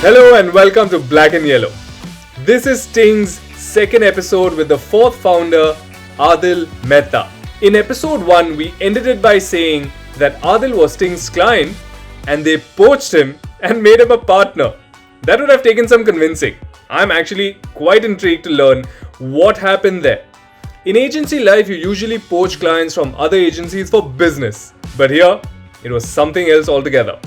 Hello and welcome to Black and Yellow. This is Ting's second episode with the fourth founder, Aadil Mehta. In episode 1, we ended it by saying that Aadil was Ting's client and they poached him and made him a partner. That would have taken some convincing. I'm actually quite intrigued to learn what happened there. In agency life, you usually poach clients from other agencies for business, but here, it was something else altogether.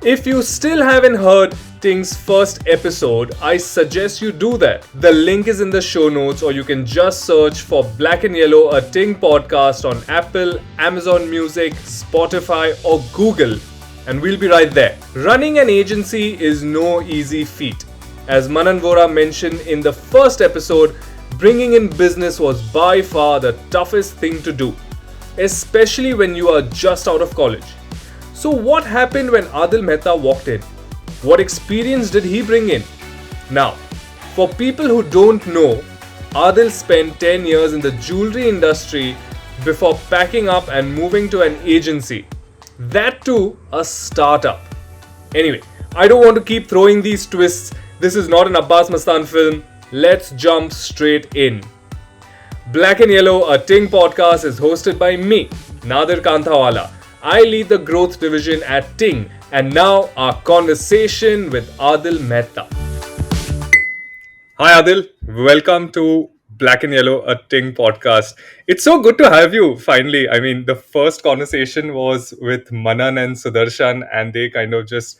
If you still haven't heard Ting's first episode, I suggest you do that. The link is in the show notes, or you can just search for Black and Yellow, a Ting podcast on Apple, Amazon Music, Spotify, or Google, and we'll be right there. Running an agency is no easy feat. As Manan Vora mentioned in the first episode, bringing in business was by far the toughest thing to do, especially when you are just out of college. So what happened when Aadil Mehta walked in? What experience did he bring in? Now, for people who don't know, Aadil spent 10 years in the jewelry industry before packing up and moving to an agency. That too, a startup. Anyway, I don't want to keep throwing these twists. This is not an Abbas Mastan film. Let's jump straight in. Black and Yellow, a Ting podcast, is hosted by me, Nadir Kanthawala. I lead the growth division at Ting, and now our conversation with Aadil Mehta. Hi Aadil, welcome to Black and Yellow, a Ting podcast. It's so good to have you finally. I mean, the first conversation was with Manan and Sudarshan, and they kind of just,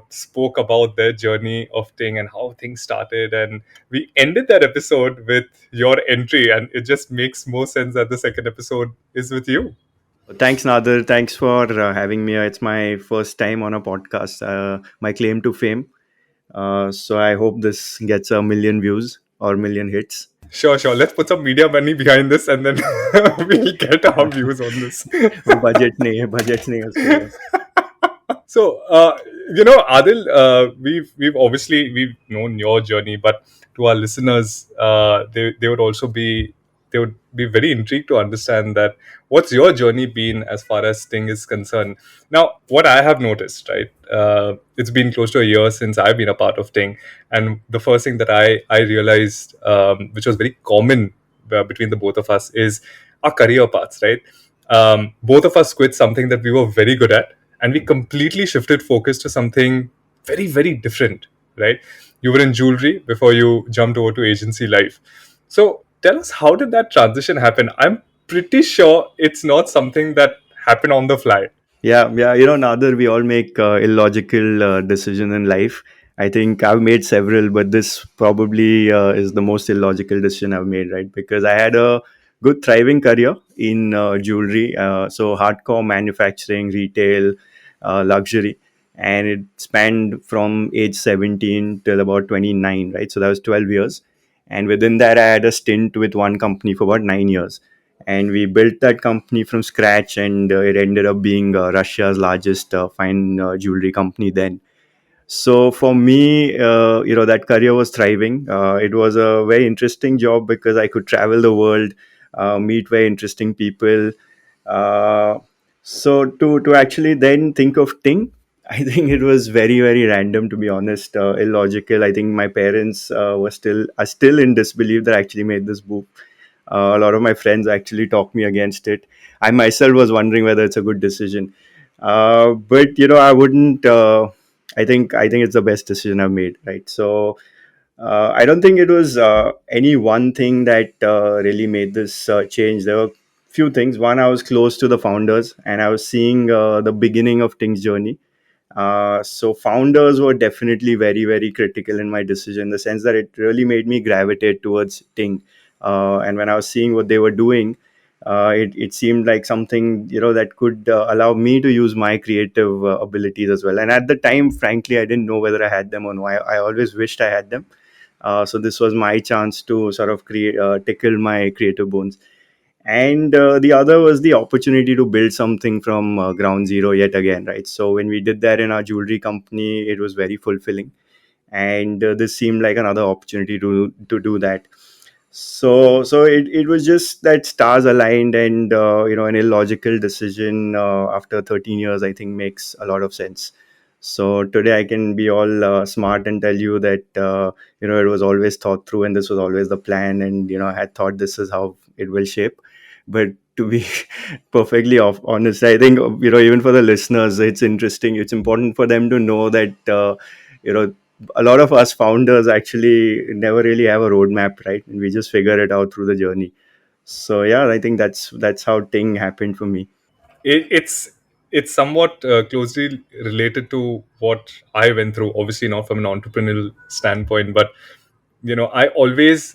spoke about their journey of Ting and how things started. And we ended that episode with your entry, and it just makes more sense that the second episode is with you. Thanks, Nadir. Thanks for having me. It's my first time on a podcast, my claim to fame. So I hope this gets a million views or million hits. Sure, sure. Let's put some media money behind this and then we'll get our views on this. budget nahi uske. So, Adil, we've known your journey, but to our listeners, they would be very intrigued to understand that what's your journey been as far as Sting is concerned. Now, what I have noticed, right, it's been close to a year since I've been a part of Ting, and the first thing that I realized, which was very common between the both of us, is our career paths, right? Both of us quit something that we were very good at, and we completely shifted focus to something very, very different, right? You were in jewelry before you jumped over to agency life. So tell us, how did that transition happen? I'm pretty sure it's not something that happened on the fly. Yeah. Nadir, we all make illogical decisions in life. I think I've made several, but this probably is the most illogical decision I've made, right? Because I had a good thriving career in jewelry, so hardcore manufacturing, retail, luxury, and it spanned from age 17 till about 29, right? So that was 12 years. And within that, I had a stint with one company for about 9 years, and we built that company from scratch, and it ended up being Russia's largest fine jewelry company then. So for me, that career was thriving. It was a very interesting job because I could travel the world, meet very interesting people. uh, so to actually then think of Ting, I think it was very, very random, to be honest, illogical. I think my parents are still in disbelief that I actually made this move. A lot of my friends actually talked me against it. I myself was wondering whether it's a good decision. But I wouldn't. I think it's the best decision I've made. Right. So I don't think it was any one thing that really made this change. There were few things. One, I was close to the founders, and I was seeing the beginning of Ting's journey. So founders were definitely very, very critical in my decision, in the sense that it really made me gravitate towards Ting. And when I was seeing what they were doing, it seemed like something that could allow me to use my creative abilities as well. And at the time, frankly, I didn't know whether I had them or no. I always wished I had them. So this was my chance to sort of create tickle my creative bones. And the other was the opportunity to build something from ground zero yet again, right? So when we did that in our jewelry company, it was very fulfilling, and this seemed like another opportunity to do that. So it was just that stars aligned, and an illogical decision after 13 years, I think, makes a lot of sense. So today I can be all smart and tell you that it was always thought through, and this was always the plan, and I had thought this is how it will shape. But to be perfectly honest, I think even for the listeners, it's interesting. It's important for them to know that you know a lot of us founders actually never really have a roadmap, right? And we just figure it out through the journey. So yeah, I think that's how Ting happened for me. It's somewhat closely related to what I went through. Obviously, not from an entrepreneurial standpoint, but I always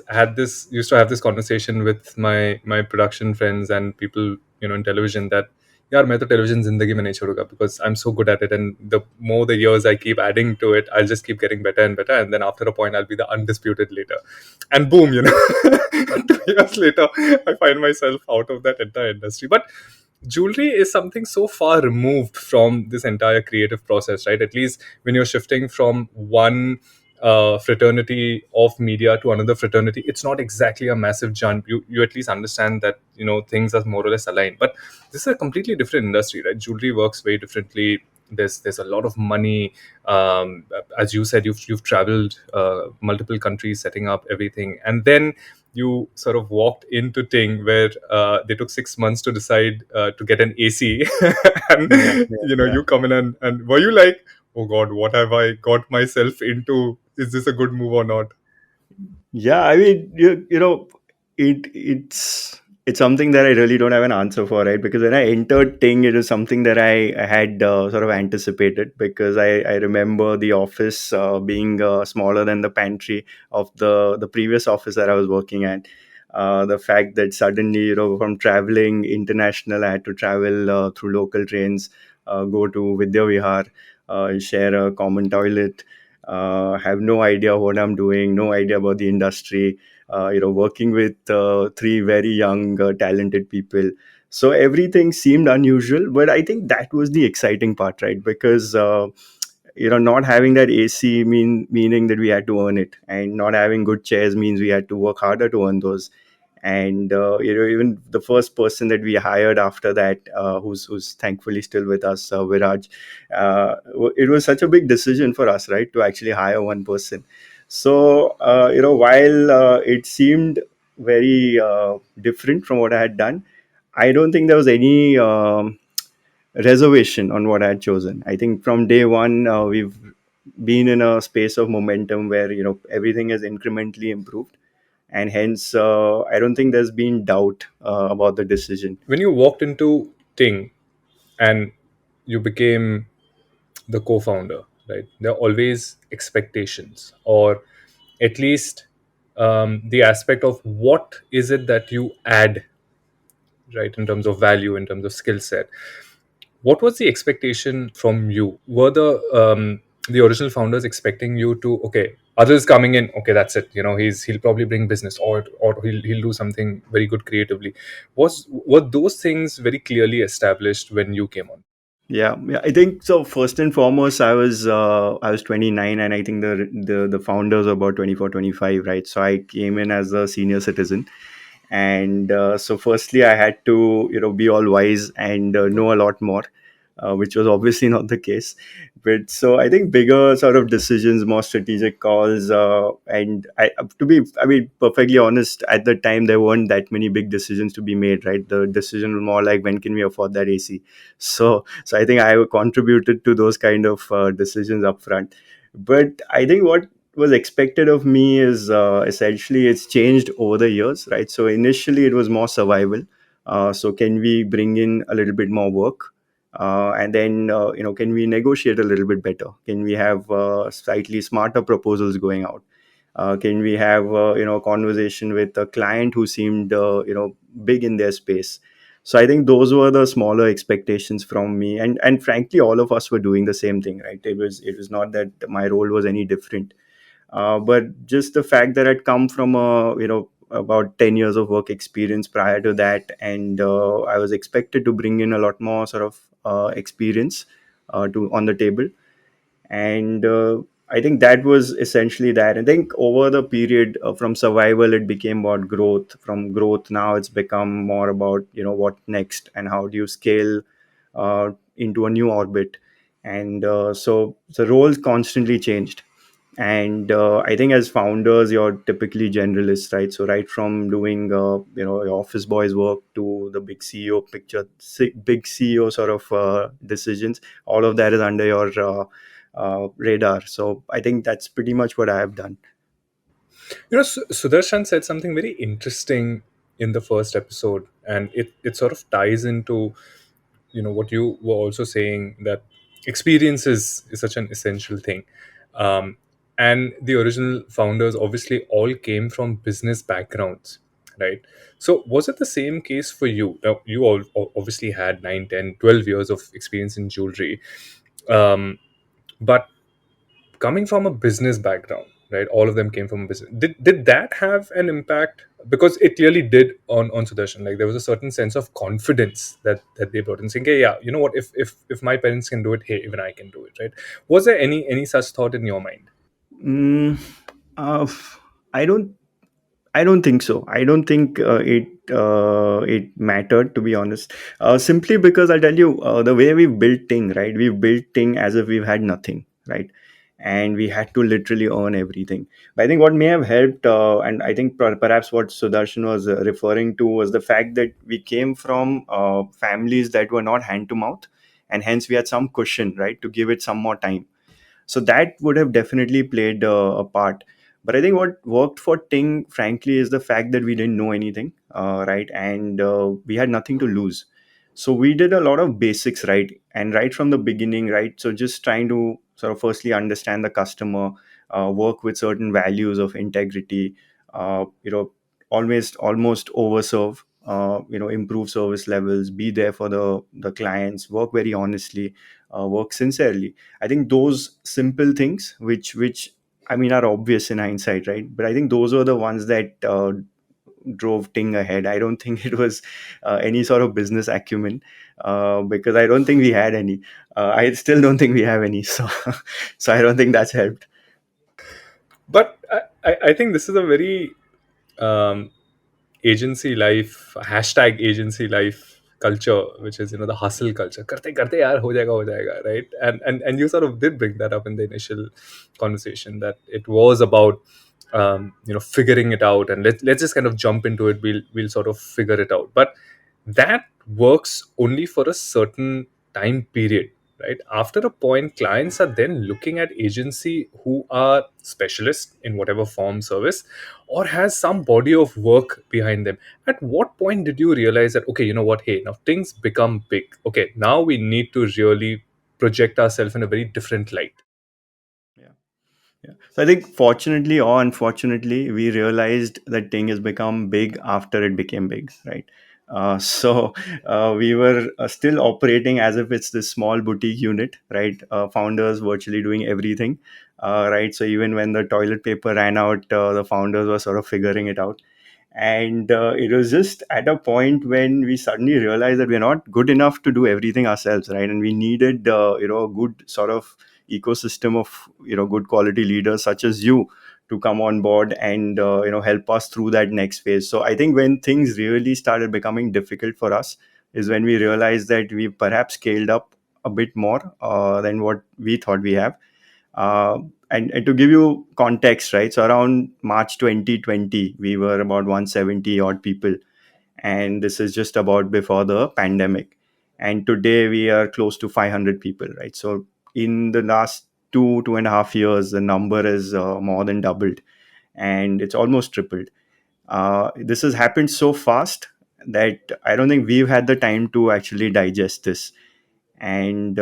used to have this conversation with my production friends and people in television that यार मैं तो television जिंदगी में नहीं छोड़ूंगा because I'm so good at it, and the more the years I keep adding to it, I'll just keep getting better and better, and then after a point I'll be the undisputed leader, and boom, 2 years later I find myself out of that entire industry. But jewelry is something so far removed from this entire creative process, right? At least when you're shifting from one fraternity of media to another fraternity, it's not exactly a massive jump. You at least understand that things are more or less aligned. But this is a completely different industry, right? Jewelry works very differently. There's a lot of money. As you said, you've traveled multiple countries setting up everything, and then you sort of walked into Ting, where they took 6 months to decide to get an AC, and Yeah, yeah, yeah. you come in, and were you like, oh God, what have I got myself into? Is this a good move or not? Yeah, I mean, it's something that I really don't have an answer for, right? Because when I entered Ting, it was something that I had sort of anticipated, because I remember the office being smaller than the pantry of the previous office that I was working at. The fact that suddenly, from traveling international, I had to travel through local trains, go to Vidya Vihar, share a common toilet, have no idea what I'm doing, no idea about the industry, working with three very young, talented people. So everything seemed unusual, but I think that was the exciting part, right? Because not having that AC meaning that we had to earn it, and not having good chairs means we had to work harder to earn those. And even the first person that we hired after that, who's thankfully still with us, Viraj, it was such a big decision for us, right, to actually hire one person. So while it seemed very different from what I had done, I don't think there was any reservation on what I had chosen. I think from day one, we've been in a space of momentum where everything has incrementally improved, and hence I don't think there's been doubt about the decision. When you walked into Ting and you became the co-founder, right? There are always expectations, or at least the aspect of what is it that you add, right, in terms of value, in terms of skill set. What was the expectation from you? Were the original founders expecting you to, okay, others coming in, okay, that's it, he'll probably bring business, or he'll do something very good creatively? Were those things very clearly established when you came on? Yeah, I think so. First and foremost, I was 29, and I think the founders were about 24, 25, right? So I came in as a senior citizen, and so firstly I had to be all wise and know a lot more, which was obviously not the case. But so I think bigger sort of decisions, more strategic calls, and to be, I mean, perfectly honest, at the time there weren't that many big decisions to be made, right? The decision was more like, when can we afford that AC? So I think I contributed to those kind of decisions upfront. But I think what was expected of me is essentially it's changed over the years, right? So initially it was more survival. So can we bring in a little bit more work, and then can we negotiate a little bit better? Can we have slightly smarter proposals going out? Can we have a conversation with a client who seemed big in their space? So I think those were the smaller expectations from me, and frankly all of us were doing the same thing, right? It was not that my role was any different, but just the fact that I'd come from about 10 years of work experience prior to that, and I was expected to bring in a lot more sort of experience to on the table. And I think that was essentially that. I think over the period from survival it became about growth. From growth now it's become more about what next, and how do you scale into a new orbit. and so the roles constantly changed. And I think as founders, you're typically generalists, right? So right from doing your office boys work to the big CEO picture, big CEO sort of decisions, all of that is under your radar. So I think that's pretty much what I have done. Sudarshan said something very interesting in the first episode, and it sort of ties into what you were also saying, that experience is such an essential thing. um, and the original founders obviously all came from business backgrounds, right? So was it the same case for you? Now, you all obviously had 9, 10, 12 years of experience in jewelry, um, but coming from a business background, right? All of them came from business. Did that have an impact? Because it clearly did on Sudarshan. Like, there was a certain sense of confidence that they brought in, saying, "Hey, yeah, you know what? If my parents can do it, hey, even I can do it." Right? Was there any such thought in your mind? Mm, uh, I don't I don't think so. I don't think it mattered, to be honest. Simply because I'll tell you, the way we built Ting, right? We built Ting as if we've had nothing, right? And we had to literally earn everything. But I think what may have helped, and I think perhaps what Sudarshan was referring to, was the fact that we came from families that were not hand to mouth, and hence we had some cushion, right, to give it some more time. So that would have definitely played a part. But I think what worked for Ting, frankly, is the fact that we didn't know anything, right? And we had nothing to lose. So we did a lot of basics, right? And right from the beginning, right? So just trying to sort of firstly understand the customer, work with certain values of integrity, you know, almost overserve, improve service levels, be there for the clients, work very honestly, work sincerely. I think those simple things, which I mean are obvious in hindsight, right? But I think those were the ones that drove Ting ahead. I don't think it was any sort of business acumen, because I don't think we had any. I still don't think we have any. So, so I don't think that's helped. But I think this is a very um, agency life, hashtag agency life culture, which is the hustle culture. Karte karte yaar, ho jayega, right? And you sort of did bring that up in the initial conversation, that it was about figuring it out, and let's just kind of jump into it. We'll sort of figure it out, but that works only for a certain time period, right? After a point, clients are then looking at agency who are specialists in whatever form service, or has some body of work behind them. At what point did you realize that, okay, you know what, hey, now things become big, okay, now we need to really project ourselves in a very different light? Yeah. Yeah. So I think fortunately or unfortunately, we realized that Ting has become big after it became big, right? So we were still operating as if it's this small boutique unit, right? Founders virtually doing everything, right? So even when the toilet paper ran out, the founders were sort of figuring it out. And it was just at a point when we suddenly realized that we're not good enough to do everything ourselves, right? And we needed a good sort of ecosystem of good quality leaders such as you to come on board and help us through that next phase. So I think when things really started becoming difficult for us is when we realized that we perhaps scaled up a bit more than what we thought we have. uh, and to give you context, right? So around March 2020, we were about 170 odd people, and this is just about before the pandemic. And today we are close to 500 people, right? So in the last 2.5 years, the number is more than doubled, and it's almost tripled. This has happened so fast that I don't think we've had the time to actually digest this. And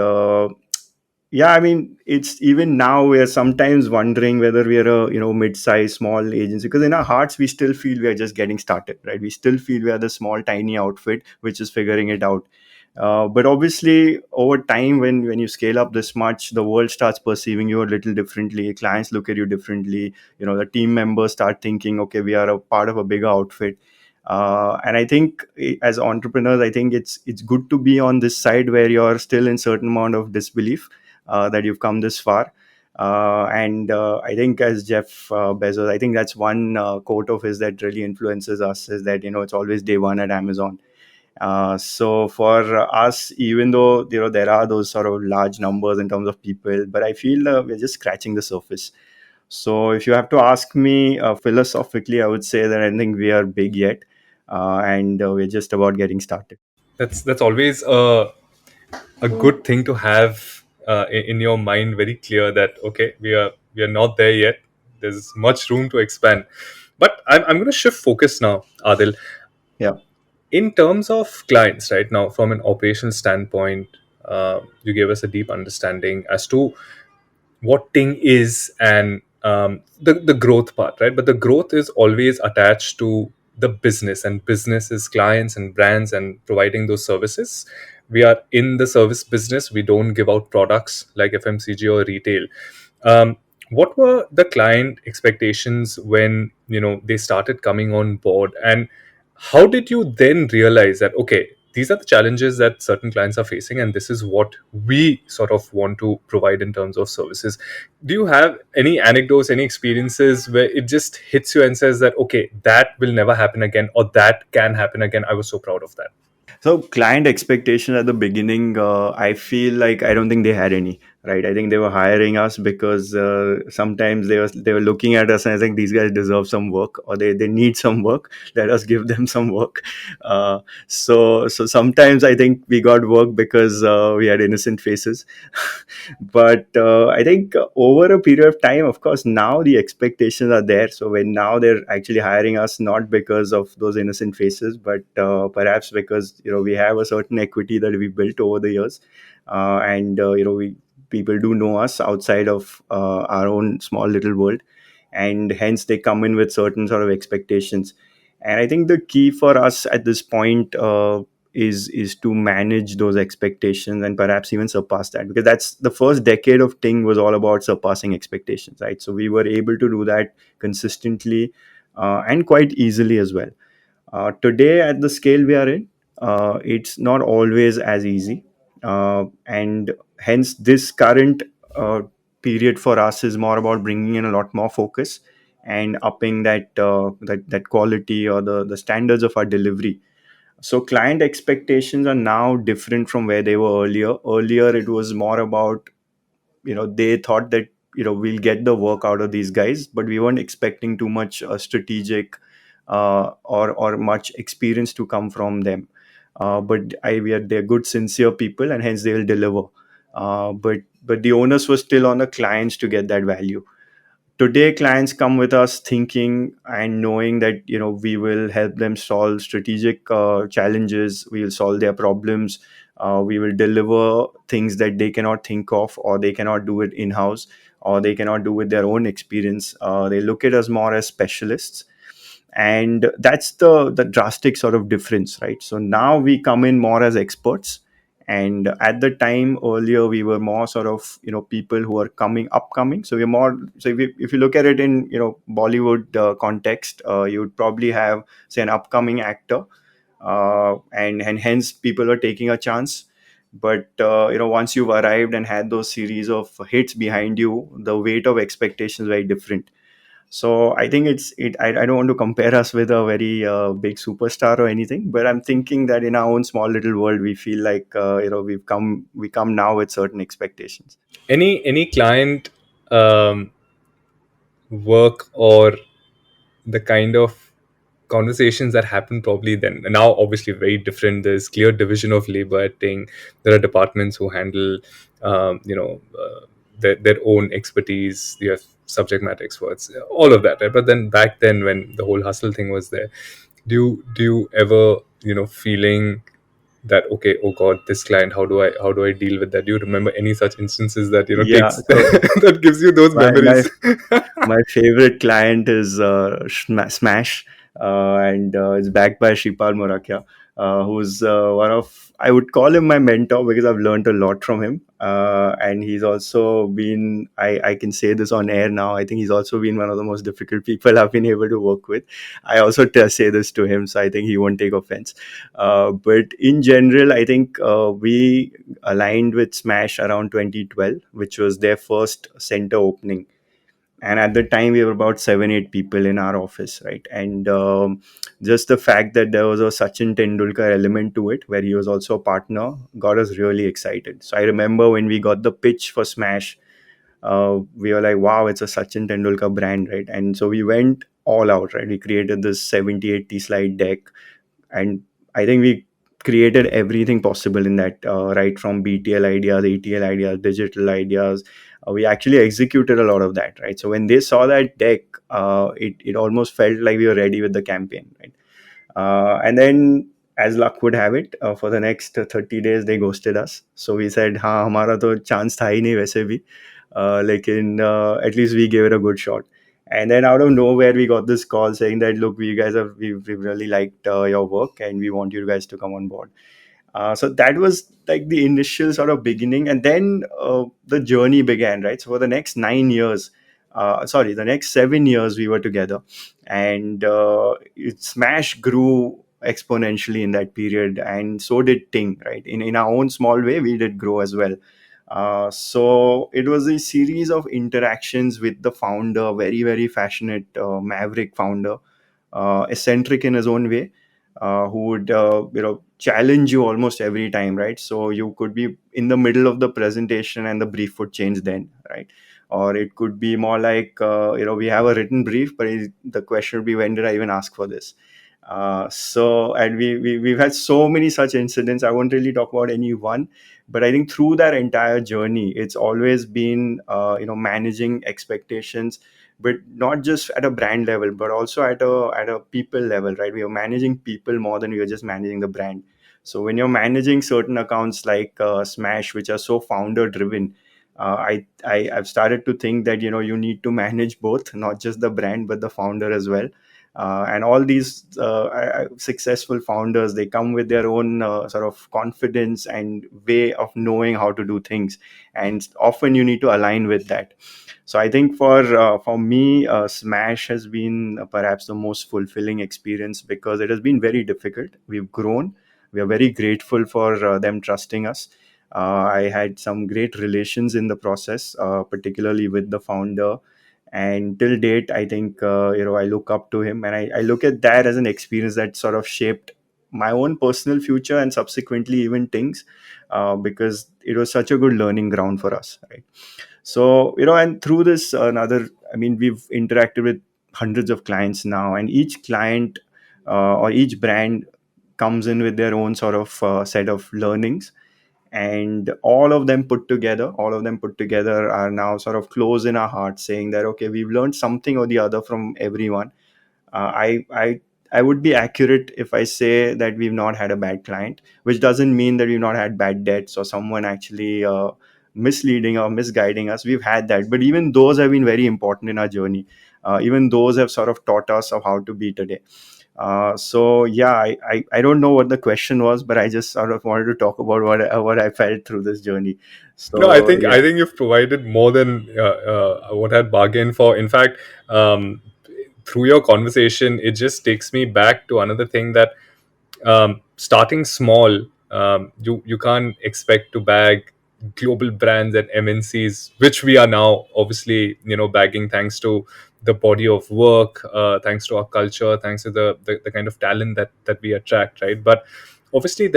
yeah, I mean, it's even now we're sometimes wondering whether we are a mid-sized small agency, because in our hearts we still feel we are just getting started, right? We still feel we are the small tiny outfit which is figuring it out. But obviously over time, when you scale up this much, the world starts perceiving you a little differently, clients look at you differently, the team members start thinking, okay, we are a part of a bigger outfit. And I think as entrepreneurs, I think it's good to be on this side where you're still in certain amount of disbelief that you've come this far. And I think as Jeff Bezos, I think that's one quote of his that really influences us, is that it's always day one at Amazon. So for us, even though there are those sort of large numbers in terms of people, but I feel we're just scratching the surface. So if you have to ask me philosophically, I would say that I think we are big yet, and we're just about getting started. That's always a good thing to have in your mind, very clear that okay, we are not there yet. There's much room to expand. But I'm going to shift focus now, Adil. Yeah. In terms of clients, right now, from an operational standpoint, you gave us a deep understanding as to what Ting is and the growth part, right? But the growth is always attached to the business, and business is clients and brands and providing those services. We are in the service business. We don't give out products like FMCG or retail. What were the client expectations when they started coming on board, and how did you then realize that okay, these are the challenges that certain clients are facing, and this is what we sort of want to provide in terms of services? Do you have any anecdotes, any experiences where it just hits you and says that okay, that will never happen again, or that can happen again? I was so proud of that. So client expectation at the beginning, I feel like I don't think they had any. Right, I think they were hiring us because sometimes they were looking at us and I think these guys deserve some work or they need some work. Let us give them some work. So sometimes I think we got work because we had innocent faces. But I think over a period of time, of course, now the expectations are there. So when now they're actually hiring us, not because of those innocent faces, but perhaps because we have a certain equity that we built over the years, and we people do know us outside of our own small little world, and hence they come in with certain sort of expectations. And I think the key for us at this point is to manage those expectations and perhaps even surpass that, because that's the first decade of Ting was all about surpassing expectations, right? So we were able to do that consistently and quite easily as well. Today, at the scale we are in, it's not always as easy, and hence this current uh, period for us is more about bringing in a lot more focus and upping that quality or the standards of our delivery. So client expectations are now different from where they were earlier. Earlier, it was more about they thought that we'll get the work out of these guys, but we weren't expecting too much strategic or much experience to come from them. They're good sincere people and hence they will deliver. But the onus was still on the clients to get that value. Today clients come with us thinking and knowing that we will help them solve strategic challenges, we will solve their problems, we will deliver things that they cannot think of or they cannot do it in house or they cannot do with their own experience. They look at us more as specialists, and that's the drastic sort of difference, right? So now we come in more as experts, and at the time earlier we were more sort of people who are coming upcoming. So we're more, so if you look at it in Bollywood context, you would probably have, say, an upcoming actor, and hence people are taking a chance. But once you've arrived and had those series of hits behind you, the weight of expectations is very different. So I think I don't want to compare us with a very big superstar or anything, but I'm thinking that in our own small little world, we feel like we come now with certain expectations. Any client um, work or the kind of conversations that happen probably then, and now obviously very different. There's clear division of labor at Ting. There are departments who handle their own expertise. You have subject matter experts, all of that, right? But then back then when the whole hustle thing was there, do you ever feeling that okay, oh god, this client, how do I deal with that? Do you remember any such instances that Yeah. takes So that gives you those my my memories? my favorite client is Smash, and it's backed by Shripal Morakia, who's one of, I would call him my mentor because I've learned a lot from him. And he's also been, I can say this on air now, I think he's also been one of the most difficult people I've been able to work with. I also say this to him, so I think he won't take offense. But in general, I think we aligned with Smash around 2012, which was their first center opening. And at the time we were about 7 8 people in our office, right? And just the fact that there was a Sachin Tendulkar element to it, where he was also a partner, got us really excited. So I remember when we got the pitch for Smash, we were like, wow, it's a Sachin Tendulkar brand, right? And so we went all out, right? We created this 70 80 slide deck, and I think we created everything possible in that, right from BTL ideas, ATL ideas, digital ideas. We actually executed a lot of that, right? So when they saw that deck, it almost felt like we were ready with the campaign, right? And then, as luck would have it, for the next 30 days they ghosted us. So we said, हाँ हमारा तो chance था ही नहीं वैसे भी, लेकिन at least we gave it a good shot. And then out of nowhere we got this call saying that, look, we guys have we've really liked your work and we want you guys to come on board. So that was like the initial sort of beginning, and then the journey began, right? So for the next 9 years, sorry, the next 7 years we were together, and Smash grew exponentially in that period, and so did Ting, right? In our own small way, we did grow as well. So it was a series of interactions with the founder, very very passionate, maverick founder, eccentric in his own way, who would challenge you almost every time, right? So you could be in the middle of the presentation and the brief would change then, right? Or it could be more like, we have a written brief, but the question would be, when did I even ask for this? And we've had so many such incidents. I won't really talk about any one, but I think through that entire journey, it's always been, managing expectations, but not just at a brand level, but also at a people level, right? We are managing people more than we are just managing the brand. So when you're managing certain accounts like Smash, which are so founder driven, I've started to think that you need to manage both, not just the brand but the founder as well. And all these successful founders, they come with their own sort of confidence and way of knowing how to do things, and often you need to align with that. So I think for me, Smash has been perhaps the most fulfilling experience, because it has been very difficult. We've grown. We are very grateful for them trusting us. I had some great relations in the process, particularly with the founder. And till date, I think I look up to him, and I look at that as an experience that sort of shaped my own personal future and subsequently even things, because it was such a good learning ground for us, right? So, and through this, I mean, we've interacted with hundreds of clients now, and each client or each brand comes in with their own sort of set of learnings, and all of them put together are now sort of close in our hearts, saying that, okay, we've learned something or the other from everyone. I would be accurate if I say that we've not had a bad client, which doesn't mean that we've not had bad debts or someone actually misleading or misguiding us. We've had that, but even those have been very important in our journey. Even those have sort of taught us of how to be today. So yeah, I don't know what the question was, but I just sort of wanted to talk about what I felt through this journey. No, I So think yeah. I think you've provided more than what I'd bargained for. In fact, through your conversation, it just takes me back to another thing, that starting small, you can't expect to bag global brands and MNCs, which we are now obviously bagging, thanks to the body of work, thanks to our culture, thanks to the kind of talent that we attract, right? But obviously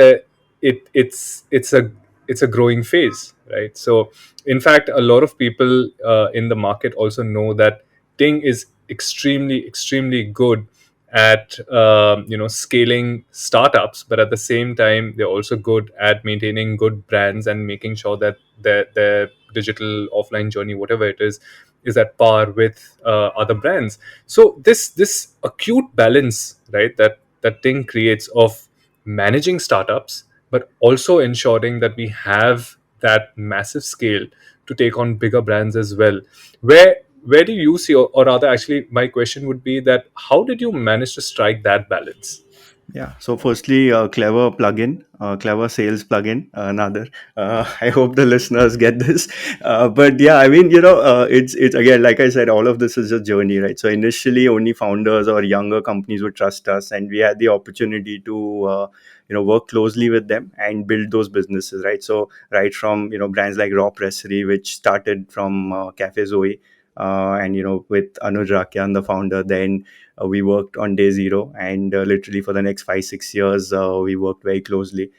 it's a growing phase, right? So in fact, a lot of people in the market also know that Ting is extremely good at scaling startups, but at the same time they're also good at maintaining good brands and making sure that their digital offline journey, whatever it is at par with other brands. So this acute balance, right, that Ting creates of managing startups, but also ensuring that we have that massive scale to take on bigger brands as well. Where do you see, or rather, actually, my question would be that how did you manage to strike that balance? Yeah. So firstly, clever plugin, clever sales plugin, Nadir. I hope the listeners get this. But yeah, I mean, it's again, like I said, all of this is a journey, right? So initially, only founders or younger companies would trust us, and we had the opportunity to, work closely with them and build those businesses, right? So right from brands like Raw Pressery, which started from Cafe Zoe. and with Anuj Rakyan, the founder, then we worked on day zero, and literally for the next 5 6 years we worked very closely.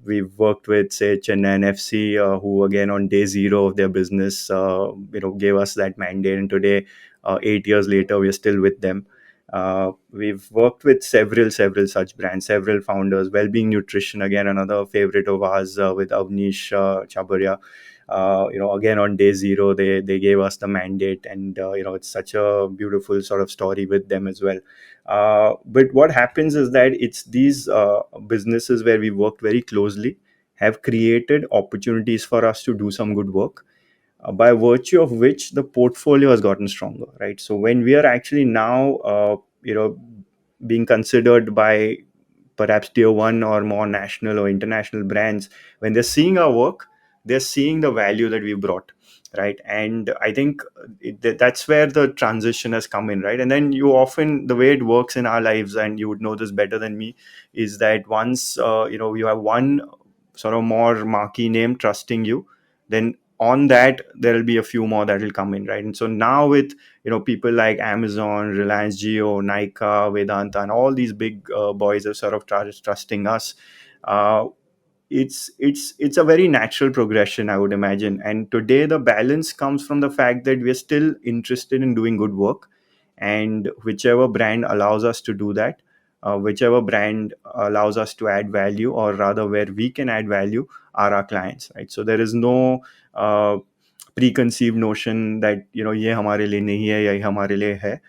We've worked with, say, Chennai FC, who again on day zero of their business, gave us that mandate, and today, 8 years later, we're still with them. We've worked with several such brands, several founders. Wellbeing Nutrition, again another favorite of ours, with Avnish Chabaria. Again on day zero, they gave us the mandate, and it's such a beautiful sort of story with them as well. But what happens is that it's these businesses where we worked very closely have created opportunities for us to do some good work, by virtue of which the portfolio has gotten stronger, right? So when we are actually now being considered by perhaps tier one or more national or international brands, when they're seeing our work, they're seeing the value that we brought, right? And I think that's where the transition has come in, right? And then you often, the way it works in our lives, and you would know this better than me, is that once you have one sort of more marquee name trusting you, then on that there will be a few more that will come in, right? And so now with people like Amazon, Reliance Jio, Nika, Vedanta, and all these big boys are sort of trusting us. uh, it's a very natural progression, I would imagine. And today the balance comes from the fact that we're still interested in doing good work, and whichever brand allows us to do that, whichever brand allows us to add value, or rather where we can add value, are our clients, right? So there is no preconceived notion that ये हमारे लिए नहीं है या ये हमारे लिए है.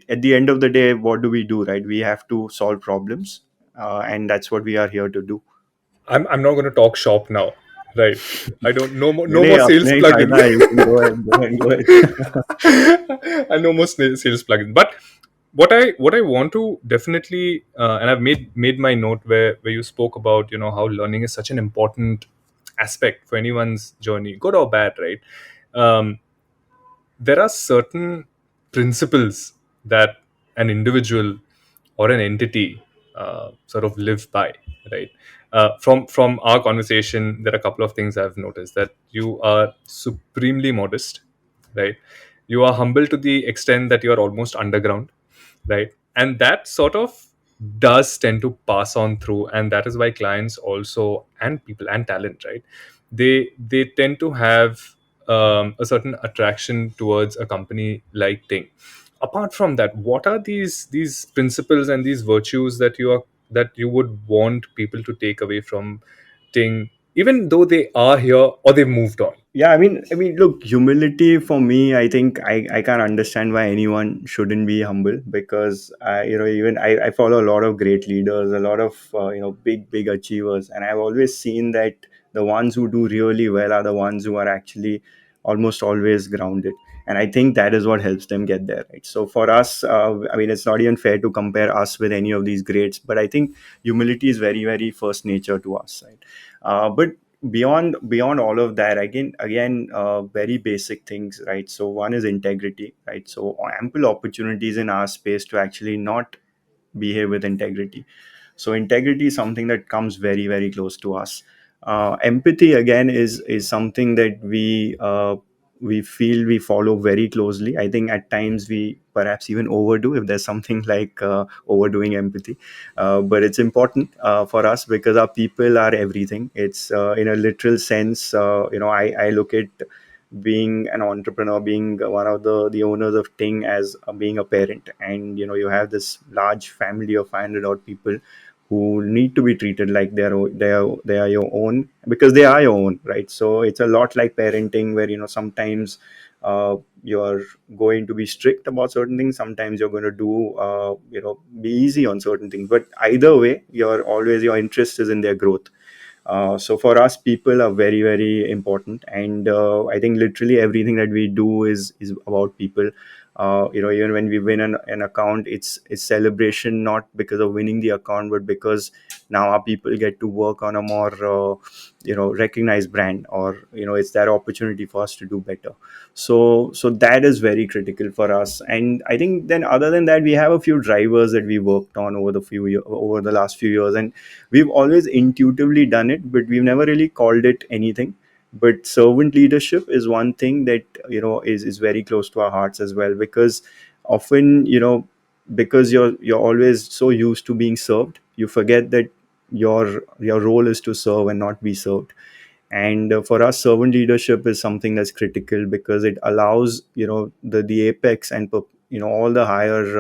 At the end of the day, what do we do, right? We have to solve problems, and that's what we are here to do. I'm not going to talk shop now, right? I don't, no नहीं more अपने sales ही plugins. फायदा है. You can go ahead. I no more sales plugins. But what I want to definitely, and I've made my note where you spoke about how learning is such an important aspect for anyone's journey, good or bad, right? Um, there are certain principles that an individual or an entity sort of live by, right? From our conversation, there are a couple of things I've noticed: that you are supremely modest, right? You are humble to the extent that you are almost underground, right? And that sort of does tend to pass on through, and that is why clients also, and people and talent, right, they tend to have a certain attraction towards a company like Ting. Apart from that, what are these principles and these virtues that you would want people to take away from Ting, even though they are here or they've moved on? Yeah, I mean, look, humility for me, I think I can't understand why anyone shouldn't be humble, because even I follow a lot of great leaders, a lot of big achievers, and I've always seen that the ones who do really well are the ones who are actually almost always grounded, and I think that is what helps them get there, right? So for us, I mean, it's not even fair to compare us with any of these greats, but I think humility is very, very first nature to us, right? But beyond all of that, again, very basic things, right? So one is integrity, right? So ample opportunities in our space to actually not behave with integrity. So integrity is something that comes very, very close to us. Empathy, again, is something that we feel we follow very closely. I think at times we perhaps even overdo, if there's something like overdoing empathy. But it's important for us, because our people are everything. It's in a literal sense. I look at being an entrepreneur, being one of the owners of Ting, as being a parent, and you have this large family of 500 odd people who need to be treated like they are your own, because they are your own, right? So it's a lot like parenting, where sometimes you're going to be strict about certain things, sometimes you're going to do be easy on certain things, but either way, your interest is in their growth. So for us, people are very, very important, and I think literally everything that we do is about people. Even when we win an account, it's celebration, not because of winning the account, but because now our people get to work on a more recognized brand, or it's that opportunity for us to do better. So that is very critical for us. And I think then, other than that, we have a few drivers that we worked on over the last few years, and we've always intuitively done it, but we've never really called it anything. but servant leadership is one thing that is very close to our hearts as well, because often, because you're always so used to being served, you forget that your role is to serve and not be served. And for us, servant leadership is something that's critical, because it allows the apex and all the higher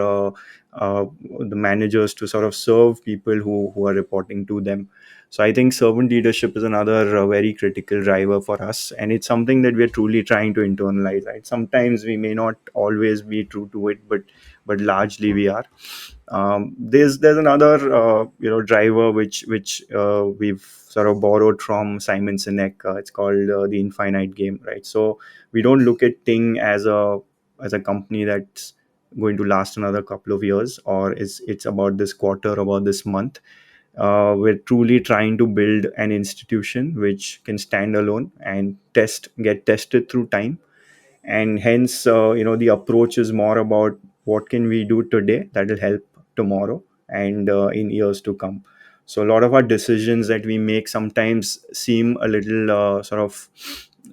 uh, the managers to sort of serve people who are reporting to them. So I think servant leadership is another very critical driver for us, and it's something that we're truly trying to internalize. Right, sometimes we may not always be true to it, but largely we are. There's another driver which we've sort of borrowed from Simon Sinek. It's called the infinite game, right? So we don't look at Ting as a company that's going to last another couple of years, or it's about this quarter, about this month. We're truly trying to build an institution which can stand alone and get tested through time. And hence, the approach is more about what can we do today that will help tomorrow and in years to come. So a lot of our decisions that we make sometimes seem a little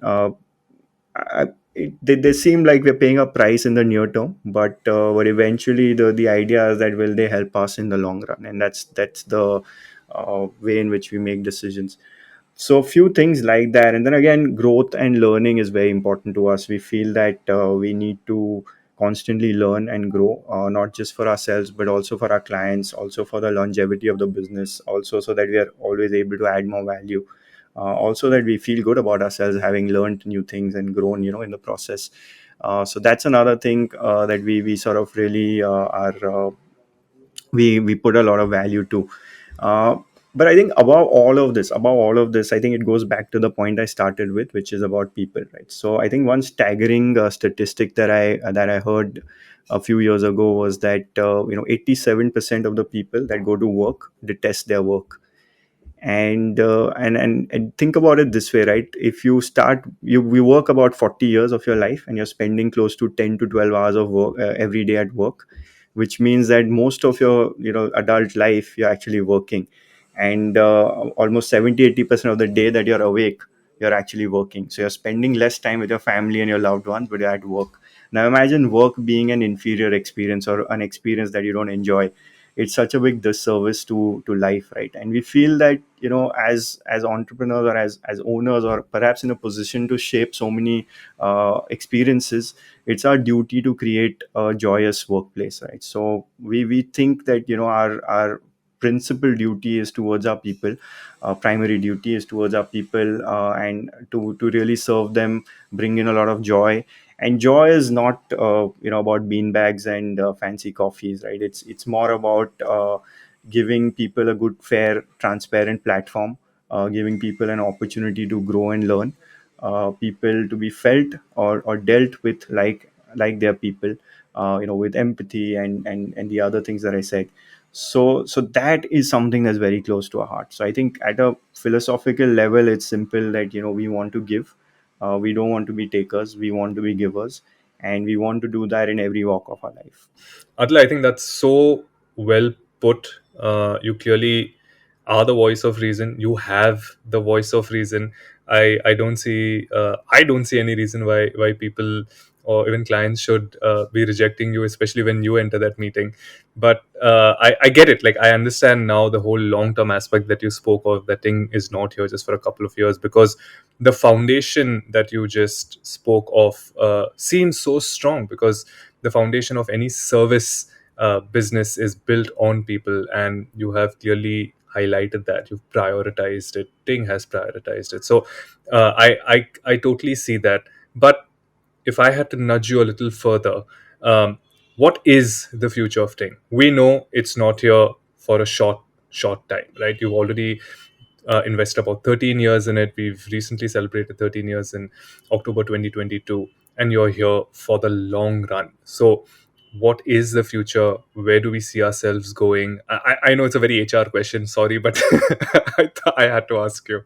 uh, I- they seem like we're paying a price in the near term, but eventually the idea is that will they help us in the long run, and that's the way in which we make decisions. So a few things like that, and then again, growth and learning is very important to us. We feel that we need to constantly learn and grow, not just for ourselves but also for our clients, also for the longevity of the business, also so that we are always able to add more value, also that we feel good about ourselves having learned new things and grown in the process. So that's another thing that we sort of really are we put a lot of value to. uh, but I think above all of this, I think it goes back to the point I started with, which is about people, right? So I think one staggering statistic that I heard a few years ago was that 87% of the people that go to work detest their work. And think about it this way, right? If you start you we work about 40 years of your life, and you're spending close to 10 to 12 hours of work every day at work, which means that most of your adult life you're actually working. And almost 70-80% of the day that you're awake, you're actually working. So you're spending less time with your family and your loved ones, but you're at work. Now imagine work being an inferior experience, or an experience that you don't enjoy. It's such a big disservice to life, right? And we feel that as entrepreneurs, or as owners, or perhaps in a position to shape so many experiences, it's our duty to create a joyous workplace, right? So we think that our principal duty is towards our people. Primary duty is towards our people, and to really serve them, bring in a lot of joy. And joy is not about bean bags and fancy coffees, right? It's more about giving people a good, fair, transparent platform, giving people an opportunity to grow and learn, people to be felt or dealt with like their people, with empathy and the other things that I said. So that is something that's very close to our heart. So I think at a philosophical level, it's simple that we want to give. We don't want to be takers, we want to be givers, and we want to do that in every walk of our life. Adla, I think that's so well put. You clearly are the voice of reason. You have the voice of reason. I don't see any reason why people or even clients should be rejecting you, especially when you enter that meeting. But I get it. Like, I understand now the whole long term aspect that you spoke of. That thing is not here just for a couple of years, because the foundation that you just spoke of seems so strong, because the foundation of any service business is built on people, and you have clearly highlighted that you've prioritized it. Ting has prioritized it. So I totally see that. But if I had to nudge you a little further, um, what is the future of Ting? We know it's not here for a short time, right? You've already invested about 13 years in it. We've recently celebrated 13 years in October 2022, and you're here for the long run. So what is the future? Where do we see ourselves going? I know it's a very HR question, sorry, but I had to ask you.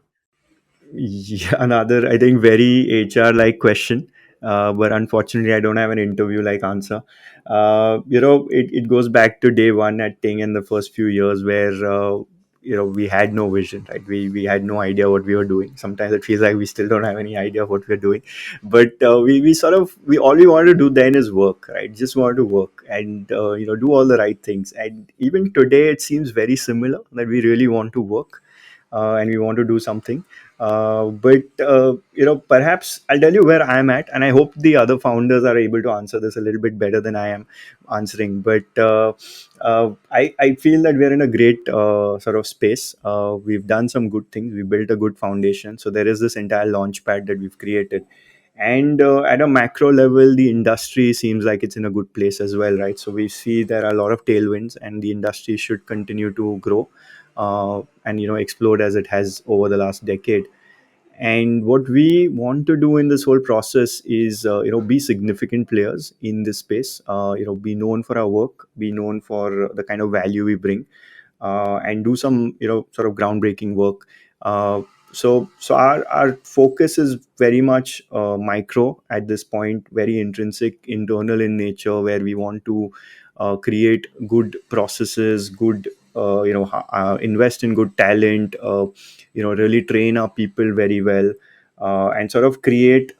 Yeah, another, I think, very HR like question. But unfortunately, I don't have an interview like answer. It goes back to day one at Ting in the first few years, where we had no vision, right? We had no idea what we were doing. Sometimes it feels like we still don't have any idea of what we're doing, but we sort of, we all we wanted to do then is work, right? Just wanted to work and do all the right things. And even today it seems very similar, that we really want to work, and we want to do something. But perhaps I'll tell you where I'm at, and I hope the other founders are able to answer this a little bit better than I am answering. But I feel that we're in a great sort of space. We've done some good things. We built a good foundation. So there is this entire launch pad that we've created. And at a macro level, the industry seems like it's in a good place as well, right? So we see there are a lot of tailwinds, and the industry should continue to grow, and explode as it has over the last decade. And what we want to do in this whole process is be significant players in this space, be known for our work, be known for the kind of value we bring, and do some sort of groundbreaking work. Uh, so so our focus is very much micro at this point, very intrinsic, internal in nature, where we want to create good processes, good invest in good talent, really train our people very well, and sort of create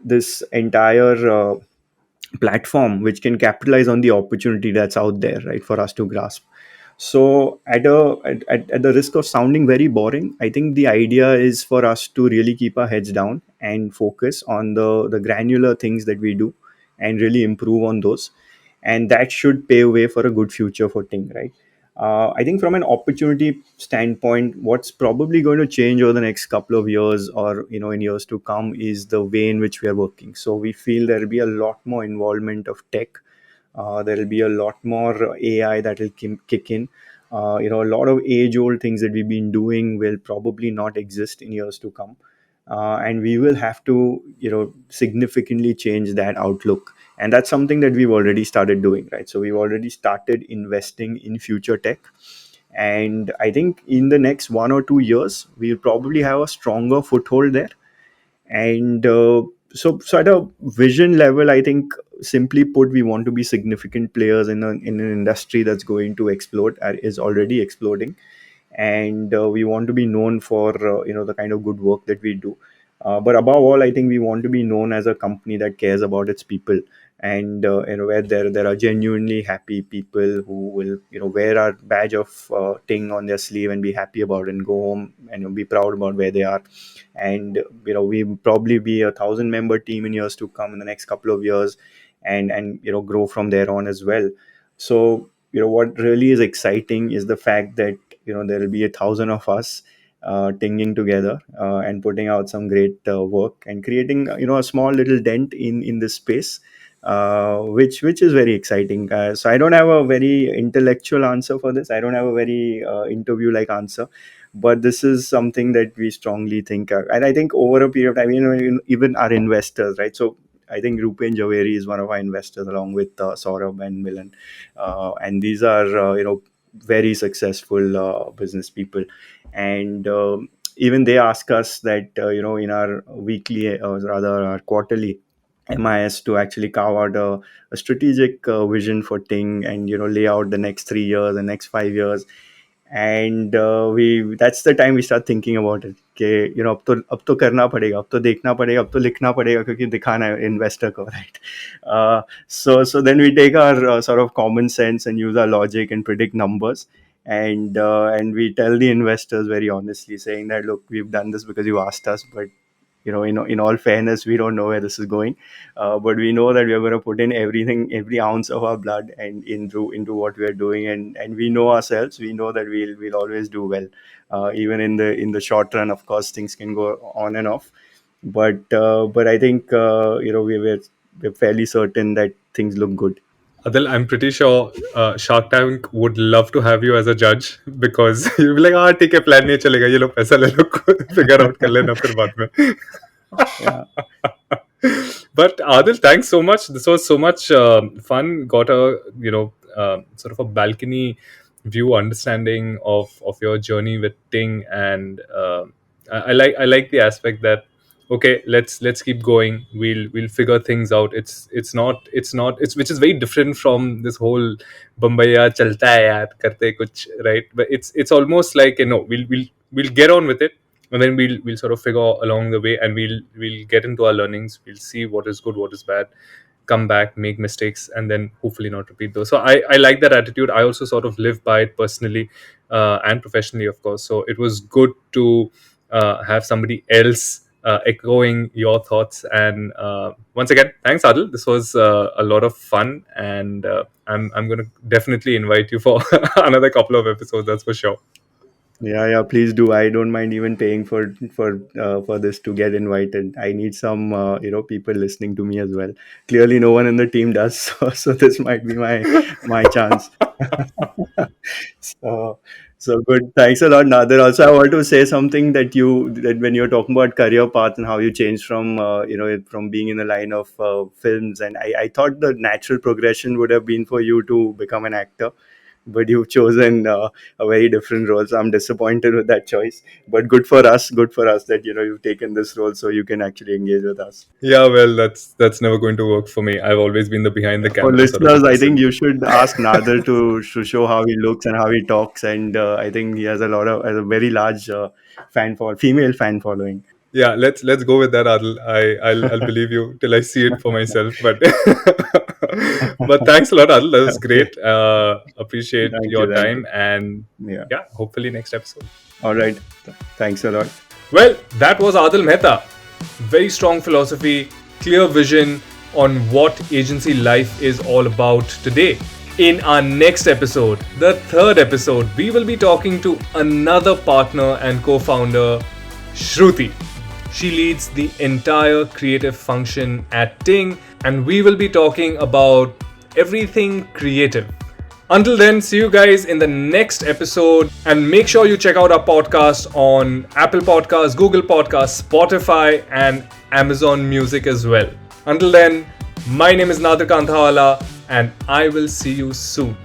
this entire platform which can capitalize on the opportunity that's out there, right, for us to grasp. So at the risk of sounding very boring, I think the idea is for us to really keep our heads down and focus on the granular things that we do, and really improve on those. And that should pave way for a good future for Ting, right? I think from an opportunity standpoint, what's probably going to change over the next couple of years, or in years to come, is the way in which we are working. So we feel there will be a lot more involvement of tech. There will be a lot more AI that will kick in. A lot of age-old things that we've been doing will probably not exist in years to come, and we will have to, significantly change that outlook. And that's something that we've already started doing, right? So we've already started investing in future tech, and I think in the next 1 or 2 years, we'll probably have a stronger foothold there. And so at a vision level, I think, simply put, we want to be significant players in an industry that's going to explode, is already exploding. And we want to be known for the kind of good work that we do. But above all, I think we want to be known as a company that cares about its people, and where there are genuinely happy people who will wear our badge of Ting on their sleeve and be happy about it, and go home and be proud about where they are. And we probably be 1,000-member team in years to come, in the next couple of years, and grow from there on as well. So what really is exciting is the fact that there will be 1,000 of us tinging together, and putting out some great work, and creating a small little dent in this space, which is very exciting. So I don't have a very intellectual answer for this. I don't have a very interview like answer, but this is something that we strongly think, and I think over a period of time, even our investors, right? So I think Rupen Javeri is one of our investors, along with Saurabh and Milan, and these are very successful business people. And even they ask us that in our weekly, or rather our quarterly MIS, to actually carve out a strategic vision for Ting, and lay out the next 3 years, the next 5 years. And we that's the time we start thinking about it, कि अब तो करना पड़ेगा, अब तो देखना पड़ेगा, अब तो लिखना पड़ेगा, क्योंकि दिखाना है investor को, right? So then we take our sort of common sense and use our logic and predict numbers. And we tell the investors very honestly, saying that, look, we've done this because you asked us, but in all fairness, we don't know where this is going. But we know that we are going to put in everything, every ounce of our blood, and into what we are doing. And we know ourselves, we know that we'll always do well, even in the short run. Of course, things can go on and off, but I think we're fairly certain that things look good. Adil, I'm pretty sure Shark Tank would love to have you as a judge, because you'll be like, हाँ ठीक है, plan नहीं चलेगा, ये लो पैसा ले लो, figure out कर लेना फिर बाद में. Yeah. But Adil, thanks so much. This was so much fun. Got a sort of a balcony view understanding of your journey with Ting, and I like the aspect that okay, let's keep going, we'll figure things out. It's which is very different from this whole Bombaya chalta hai yaar karte kuch, right? But it's almost like, we'll get on with it, and then we'll sort of figure along the way, and we'll get into our learnings, we'll see what is good, what is bad, come back, make mistakes, and then hopefully not repeat those. So I like that attitude. I also sort of live by it personally, and professionally, of course. So it was good to have somebody else echoing your thoughts. And once again, thanks, Adil. This was a lot of fun, and I'm going to definitely invite you for another couple of episodes. That's for sure. Yeah, yeah, please do. I don't mind even paying for this to get invited. I need some people listening to me as well. Clearly, no one in the team does, so this might be my chance. so so good. Thanks a lot, Nadir. Also, I want to say something that when you're talking about career path and how you changed from from being in the line of films, and I thought the natural progression would have been for you to become an actor, but you've chosen a very different role. So I'm disappointed with that choice. But good for us that you've taken this role so you can actually engage with us. Yeah, well, that's never going to work for me. I've always been the behind the For camera sort of a listeners, I think person. you should ask Nader to show how he looks and how he talks, and I think he has a very large female fan following. Yeah, let's go with that, Adil. I'll believe you till I see it for myself. But but thanks a lot, Adil. That was Okay, great. Appreciate your thank you. time, and Yeah. yeah, hopefully next episode. All right. Thanks a lot. Well, that was Aadil Mehta. Very strong philosophy, clear vision on what agency life is all about today. In our next episode, the third episode, we will be talking to another partner and co founder, Shruti. She leads the entire creative function at TING, and we will be talking about everything creative. Until then, see you guys in the next episode, and make sure you check out our podcast on Apple Podcasts, Google Podcasts, Spotify, and Amazon Music as well. Until then, my name is Nadir Kanthawala, and I will see you soon.